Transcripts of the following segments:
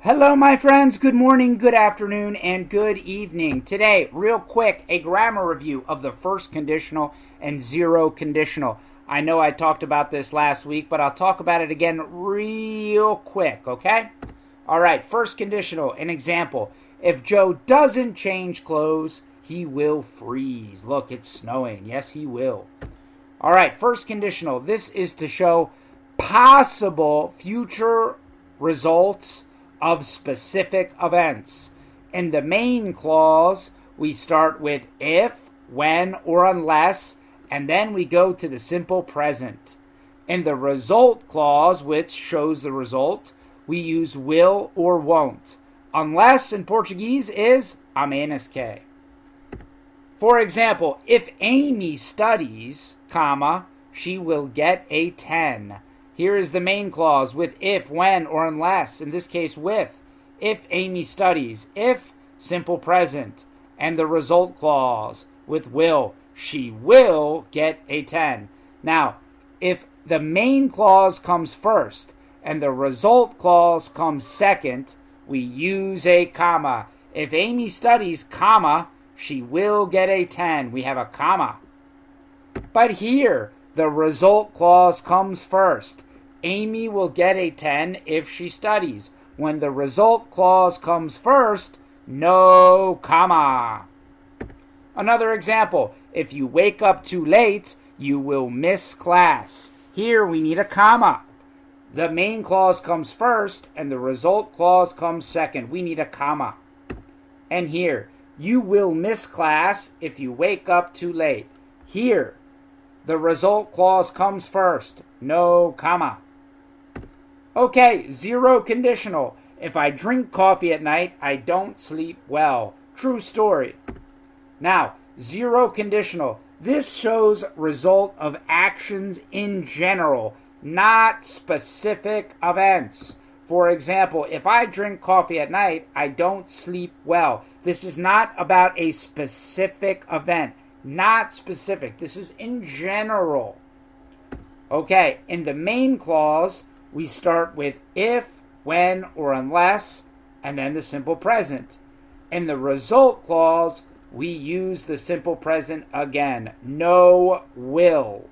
Hello, my friends. Good morning, good afternoon, and good evening. Today, real quick, a grammar review of the first conditional and zero conditional. I know I talked about this last week, but I'll talk about it again real quick, okay? All right, first conditional, an example. If Joe doesn't change clothes, he will freeze. Look, it's snowing. Yes, he will. All right, first conditional. This is to show possible future results of specific events. In the main clause, we start with if, when, or unless, and then we go to the simple present. In the result clause, which shows the result, we use will or won't. Unless in Portuguese is a menos que. For example, if Amy studies, comma, she will get a 10. Here is the main clause with if, when, or unless. In this case, with. If Amy studies. If, simple present. And the result clause with will. She will get a 10. Now, if the main clause comes first and the result clause comes second, we use a comma. If Amy studies, comma, she will get a 10. We have a comma. But here, the result clause comes first. Amy will get a 10 if she studies. When the result clause comes first, no comma. Another example, if you wake up too late, you will miss class. Here we need a comma. The main clause comes first and the result clause comes second. We need a comma. And here, you will miss class if you wake up too late. Here, the result clause comes first. No comma. Okay, zero conditional. If I drink coffee at night, I don't sleep well. True story. Now, zero conditional. This shows result of actions in general, not specific events. For example, if I drink coffee at night, I don't sleep well. This is not about a specific event. Not specific. This is in general. Okay, in the main clause, we start with if, when, or unless, and then the simple present. In the result clause, we use the simple present again. No will.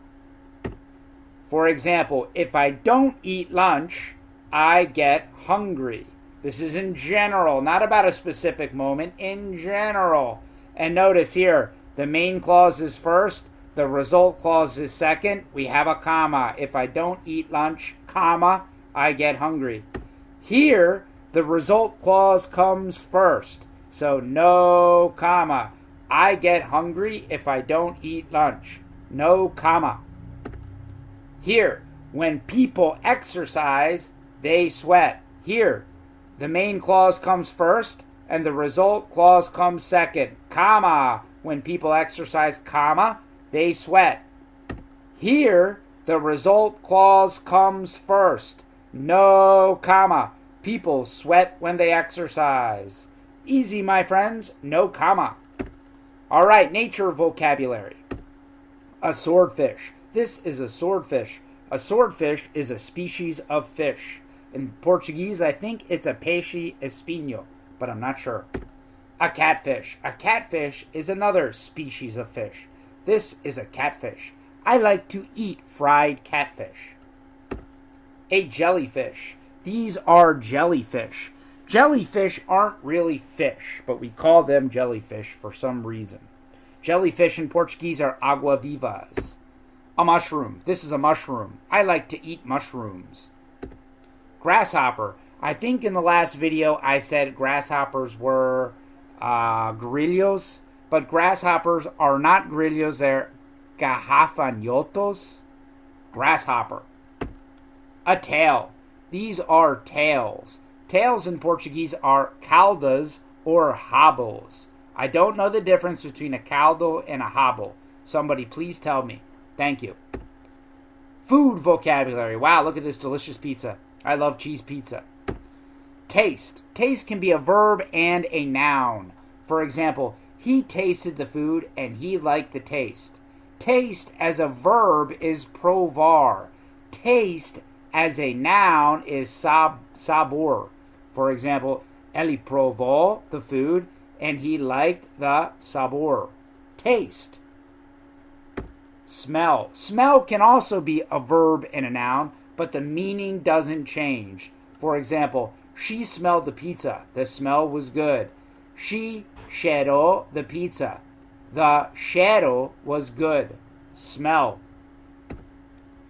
For example, if I don't eat lunch, I get hungry. This is in general, not about a specific moment, in general. And notice here, the main clause is first, the result clause is second. We have a comma. If I don't eat lunch, comma, I get hungry. Here, the result clause comes first. So no comma. I get hungry if I don't eat lunch. No comma. Here, when people exercise, they sweat. Here, the main clause comes first and the result clause comes second. Comma. When people exercise, comma, they sweat. Here, the result clause comes first. No comma. People sweat when they exercise. Easy, my friends. No comma. All right, nature vocabulary. A swordfish. This is a swordfish. A swordfish is a species of fish. In Portuguese, I think it's a peixe espinho, but I'm not sure. A catfish. A catfish is another species of fish. This is a catfish. I like to eat fried catfish. A jellyfish. These are jellyfish. Jellyfish aren't really fish, but we call them jellyfish for some reason. Jellyfish in Portuguese are agua vivas. A mushroom. This is a mushroom. I like to eat mushrooms. Grasshopper. I think in the last video I said grasshoppers were grillos, but grasshoppers are not grillos, they're gafanhotos. Grasshopper. A tail. These are tails. Tails in Portuguese are caudas or rabos. I don't know the difference between a caldo and a rabo. Somebody please tell me. Thank you. Food vocabulary. Wow, look at this delicious pizza. I love cheese pizza. Taste. Taste can be a verb and a noun. For example, he tasted the food and he liked the taste. Taste as a verb is provar. Taste as a noun is sabor. For example, Eli provò the food and he liked the sabor, taste. Smell. Smell can also be a verb and a noun, but the meaning doesn't change. For example, she smelled the pizza. The smell was good. She shadowed the pizza. The shadow was good. Smell.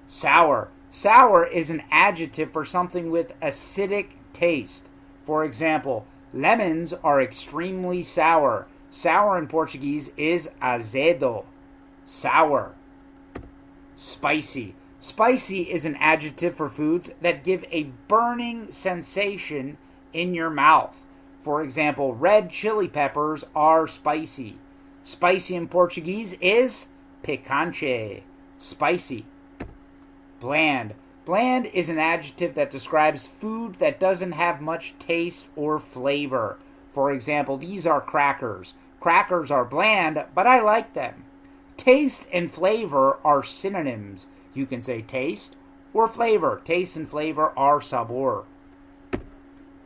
Sour. Sour is an adjective for something with acidic taste. For example, lemons are extremely sour. Sour in Portuguese is azedo. Sour. Spicy. Spicy is an adjective for foods that give a burning sensation in your mouth. For example, red chili peppers are spicy. Spicy in Portuguese is picante. Spicy. Bland. Bland is an adjective that describes food that doesn't have much taste or flavor. For example, these are crackers. Crackers are bland, but I like them. Taste and flavor are synonyms. You can say taste or flavor. Taste and flavor are sabor.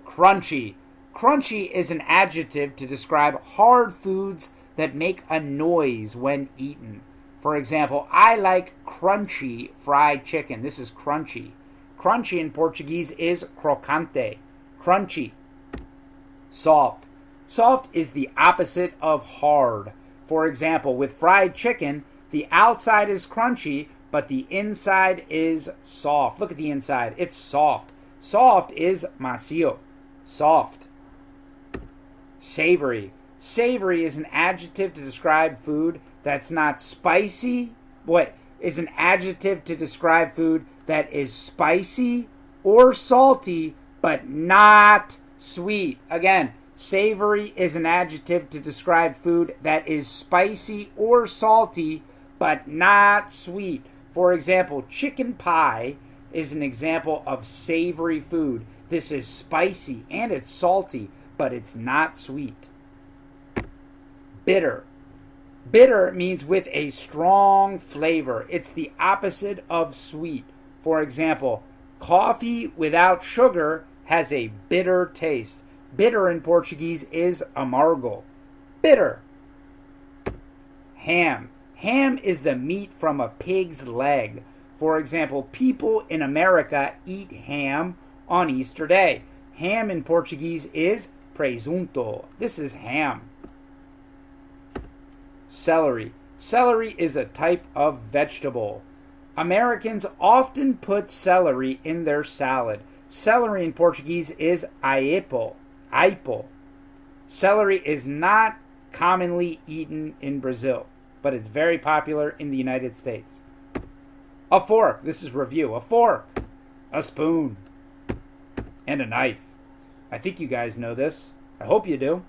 Crunchy. Crunchy is an adjective to describe hard foods that make a noise when eaten. For example, I like crunchy fried chicken. This is crunchy. Crunchy in Portuguese is crocante. Crunchy. Soft. Soft is the opposite of hard. For example, with fried chicken, the outside is crunchy, but the inside is soft. Look at the inside. It's soft. Soft is macio. Soft. Savory. Savory is an adjective to describe food that's not spicy. Is an adjective to describe food that is spicy or salty, but not sweet. Again, savory is an adjective to describe food that is spicy or salty, but not sweet. For example, chicken pie is an example of savory food. This is spicy and it's salty, but it's not sweet. Bitter. Bitter means with a strong flavor. It's the opposite of sweet. For example, coffee without sugar has a bitter taste. Bitter in Portuguese is amargo. Bitter. Ham. Ham is the meat from a pig's leg. For example, people in America eat ham on Easter Day. Ham in Portuguese is presunto. This is ham. Celery. Celery is a type of vegetable. Americans often put celery in their salad. Celery in Portuguese is aipo. Aipo. Celery is not commonly eaten in Brazil, but it's very popular in the United States. A fork. This is review. A fork. A spoon. And a knife. I think you guys know this. I hope you do.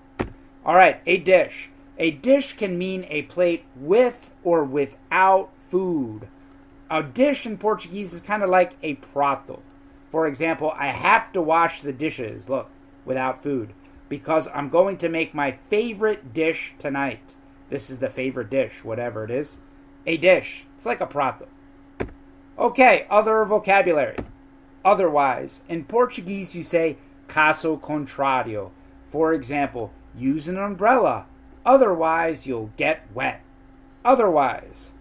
All right, a dish. A dish can mean a plate with or without food. A dish in Portuguese is kind of like a prato. For example, I have to wash the dishes, look, without food, because I'm going to make my favorite dish tonight. This is the favorite dish, whatever it is. A dish. It's like a prato. Okay, other vocabulary. Otherwise. In Portuguese, you say caso contrário. For example, use an umbrella. Otherwise, you'll get wet. Otherwise.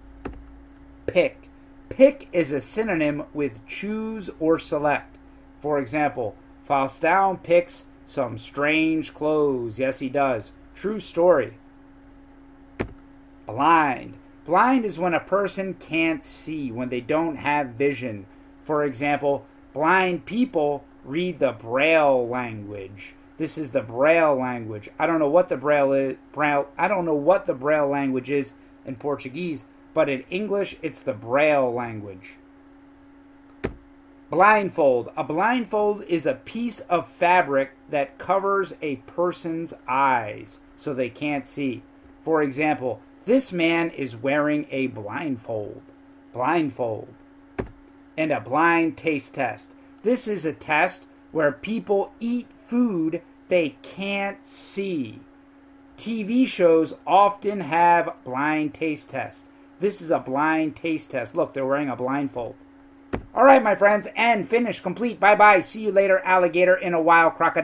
Pick. Pick is a synonym with choose or select. For example, Faustão picks some strange clothes. Yes, he does. True story. Blind. Blind is when a person can't see, when they don't have vision. For example, blind people read the Braille language. This is the Braille language. I don't know what the Braille language is in Portuguese, but in English it's the Braille language. Blindfold. A blindfold is a piece of fabric that covers a person's eyes so they can't see. For example, this man is wearing a blindfold. Blindfold. And a blind taste test. This is a test where people eat food they can't see. TV shows often have blind taste tests. This is a blind taste test. Look, they're wearing a blindfold. All right, my friends, and finish, complete. Bye-bye. See you later, alligator in a wild crocodile.